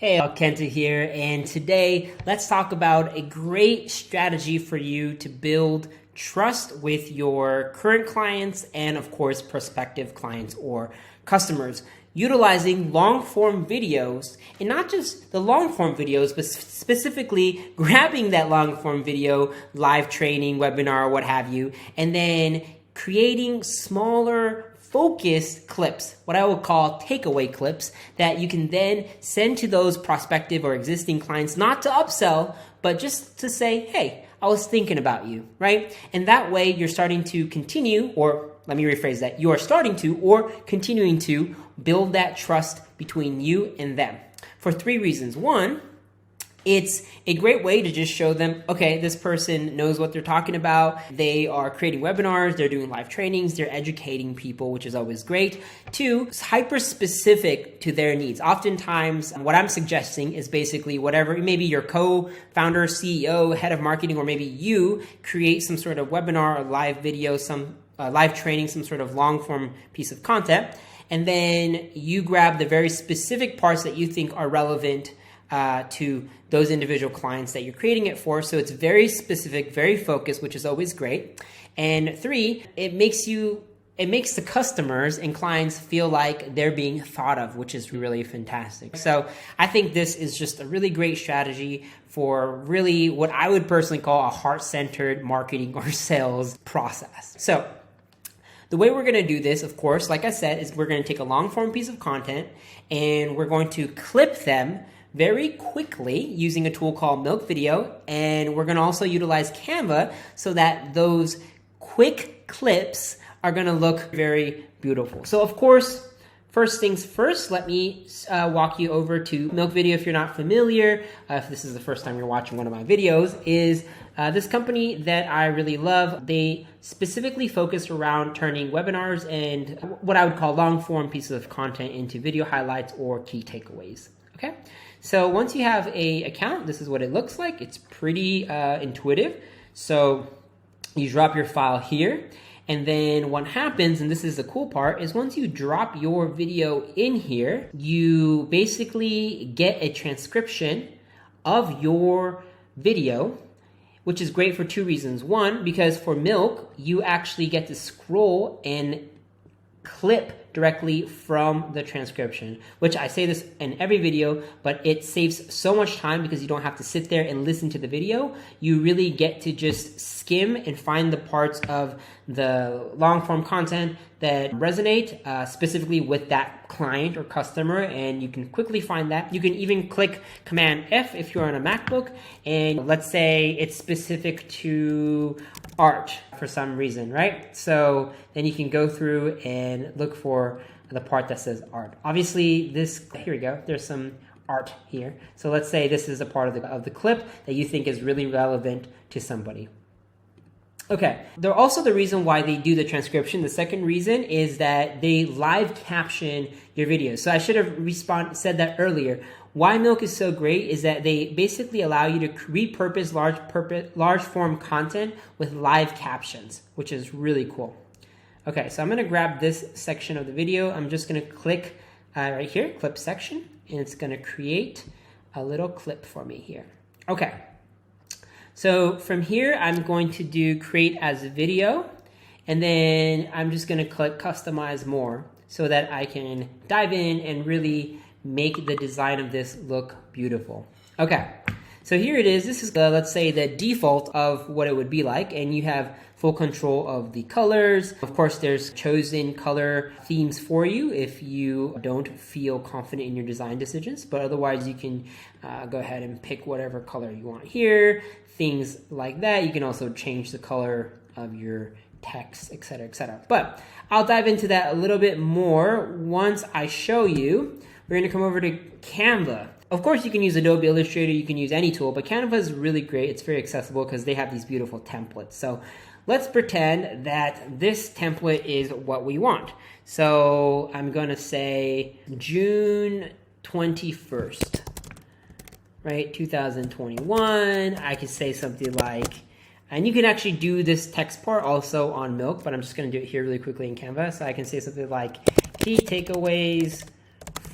Hey, Kenta here, and today let's talk about a great strategy for you to build trust with your current clients and, of course, prospective clients or customers, utilizing long-form videos, and not just the long-form videos, but specifically grabbing that long-form video, live training, webinar, what have you, and then creating smaller focused clips, what I would call takeaway clips, that you can then send to those prospective or existing clients, not to upsell, but just to say, hey, I was thinking about you, right? And that way you're starting to continue, or let me rephrase that, you are starting to or continuing to build that trust between you and them for three reasons. One, it's a great way to just show them, okay, this person knows what they're talking about. They are creating webinars, they're doing live trainings, they're educating people, which is always great. Two, it's hyper specific to their needs. Oftentimes, what I'm suggesting is basically whatever, maybe your co-founder, CEO, head of marketing, or maybe you create some sort of webinar or live video, some live training, some sort of long form piece of content. And then you grab the very specific parts that you think are relevant to those individual clients that you're creating it for. So it's very specific, very focused, which is always great. And three, it makes the customers and clients feel like they're being thought of, which is really fantastic. So I think this is just a really great strategy for really what I would personally call a heart-centered marketing or sales process. So the way we're going to do this, of course, like I said, is we're going to take a long-form piece of content and we're going to clip them very quickly using a tool called Milk Video, and we're going to also utilize Canva so that those quick clips are going to look very beautiful. So of course, first things first, let me walk you over to Milk Video. If you're not familiar, if this is the first time you're watching one of my videos, is this company that I really love. They specifically focus around turning webinars and what I would call long-form pieces of content into video highlights or key takeaways. Okay, so once you have an account, this is what it looks like. It's pretty intuitive. So you drop your file here, and then what happens, and this is the cool part, is once you drop your video in here, you basically get a transcription of your video, which is great for two reasons. One, because for Milk, you actually get to scroll and clip directly from the transcription, which I say this in every video, but it saves so much time because you don't have to sit there and listen to the video. You really get to just skim and find the parts of the long form content that resonate specifically with that client or customer, and you can quickly find that. You can even click Command F if you're on a MacBook, and let's say it's specific to art for some reason, right? So then you can go through and look for the part that says art. Obviously here we go, there's some art here. So let's say this is a part of the clip that you think is really relevant to somebody. Okay, they're also the reason why they do the transcription. The second reason is that they live caption your videos. So I should have said that earlier. Why Milk is so great is that they basically allow you to repurpose large form content with live captions, which is really cool. Okay, so I'm going to grab this section of the video. I'm just going to click right here, clip section, and it's going to create a little clip for me here. Okay. So from here, I'm going to do create as a video, and then I'm just going to click customize more so that I can dive in and really make the design of this look beautiful. Okay, so here it is. This is, let's say, the default of what it would be like, and you have full control of the colors. Of course, there's chosen color themes for you if you don't feel confident in your design decisions, but otherwise you can go ahead and pick whatever color you want here, things like that. You can also change the color of your text, etc., etc. But I'll dive into that a little bit more once I show you. We're going to come over to Canva. Of course, you can use Adobe Illustrator, you can use any tool, but Canva is really great. It's very accessible because they have these beautiful templates. So let's pretend that this template is what we want. So I'm going to say June 21st, right, 2021. I could say something like, and you can actually do this text part also on Milk, but I'm just going to do it here really quickly in Canva. So I can say something like key takeaways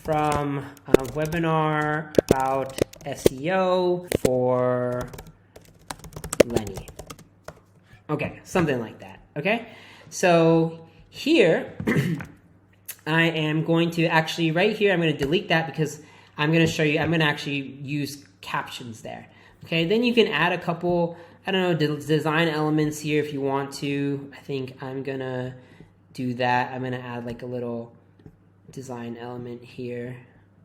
from a webinar about SEO for Lenny. Okay, something like that, okay? So here, I am going to actually, right here, I'm going to delete that because I'm going to show you, I'm going to actually use captions there. Okay, then you can add a couple, I don't know, design elements here if you want to. I think I'm going to do that. I'm going to add like a little design element here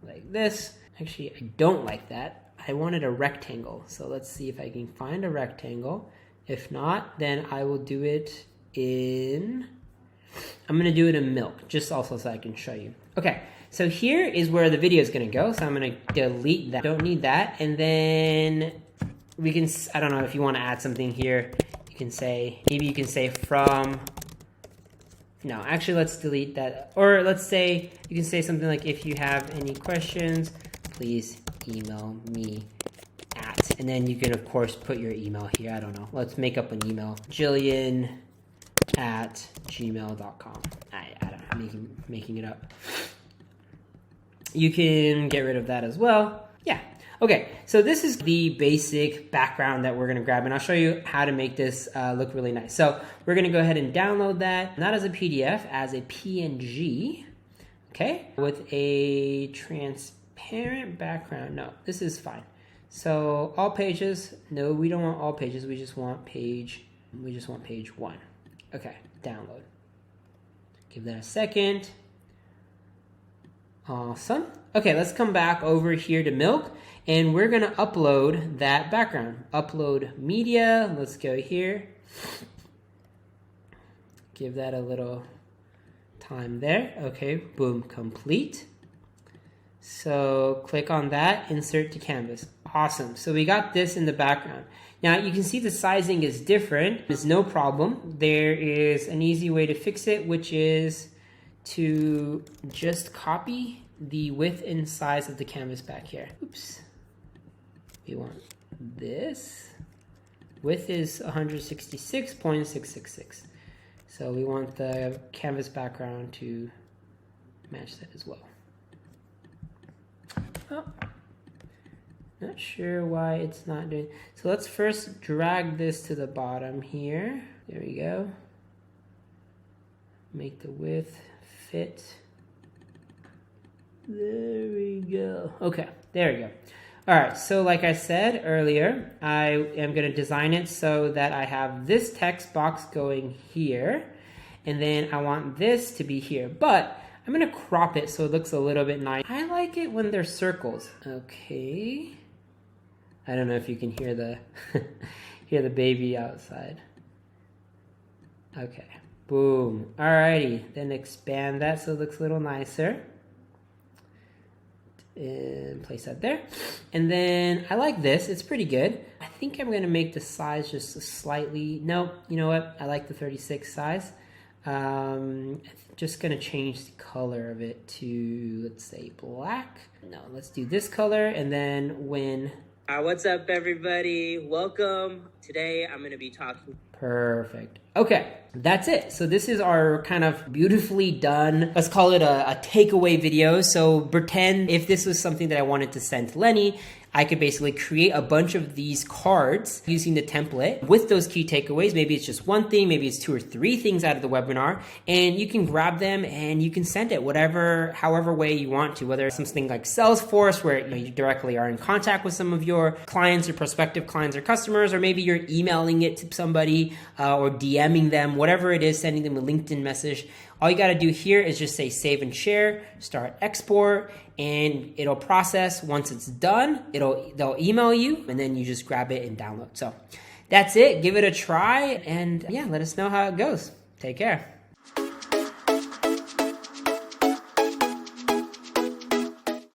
like this. Actually, I don't like that. I wanted a rectangle. So let's see if I can find a rectangle. If not, then I will do it in, I'm going to do it in milk, just also so I can show you. Okay, so here is where the video is going to go. So I'm going to delete that. Don't need that. And then we can, I don't know if you want to add something here. You can say, maybe you can say from, no, actually let's delete that. Or let's say, you can say something like, if you have any questions, please email me at, and then you can of course put your email here. I don't know. Let's make up an email. Jillian@gmail.com. I don't know, making it up. You can get rid of that as well. Yeah. Okay, so this is the basic background that we're going to grab, and I'll show you how to make this look really nice. So we're going to go ahead and download that, not as a PDF, as a PNG, okay, with a transparent background. No, this is fine. So all pages, no, we don't want all pages. We just want page 1. Okay, download. Give that a second. Awesome. Okay, let's come back over here to Milk, and we're gonna upload that background. Upload media, let's go here. Give that a little time there. Okay, boom, complete. So click on that, insert to canvas. Awesome, so we got this in the background. Now you can see the sizing is different. It's no problem. There is an easy way to fix it, which is to just copy the width and size of the canvas back here. Oops. We want this. Width is 166.666. So we want the canvas background to match that as well. Oh, not sure why it's not doing. So let's first drag this to the bottom here. There we go. Make the width fit. There we go. Okay, there we go. All right, so like I said earlier, I am going to design it so that I have this text box going here, and then I want this to be here. But I'm going to crop it so it looks a little bit nice. I like it when they're circles. Okay. I don't know if you can hear the hear the baby outside. Okay. Boom. Alrighty. Then expand that so it looks a little nicer. And place that there. And then I like this. It's pretty good. I think I'm going to make the size just slightly. No, you know what? I like the 36 size. Just gonna change the color of it to, let's say, black. No, let's do this color, and then when... what's up, everybody? Welcome. Today I'm gonna be talking... Perfect. Okay, that's it. So this is our kind of beautifully done, let's call it a takeaway video. So pretend if this was something that I wanted to send to Lenny, I could basically create a bunch of these cards using the template with those key takeaways. Maybe it's just one thing, maybe it's 2 or 3 things out of the webinar, and you can grab them and you can send it however way you want to, whether it's something like Salesforce where you directly are in contact with some of your clients or prospective clients or customers, or maybe you're emailing it to somebody or DMing them, whatever it is, sending them a LinkedIn message. All you got to do here is just say save and share, start export, and it'll process. Once it's done, they'll email you, and then you just grab it and download. So that's it. Give it a try, and yeah, let us know how it goes. Take care.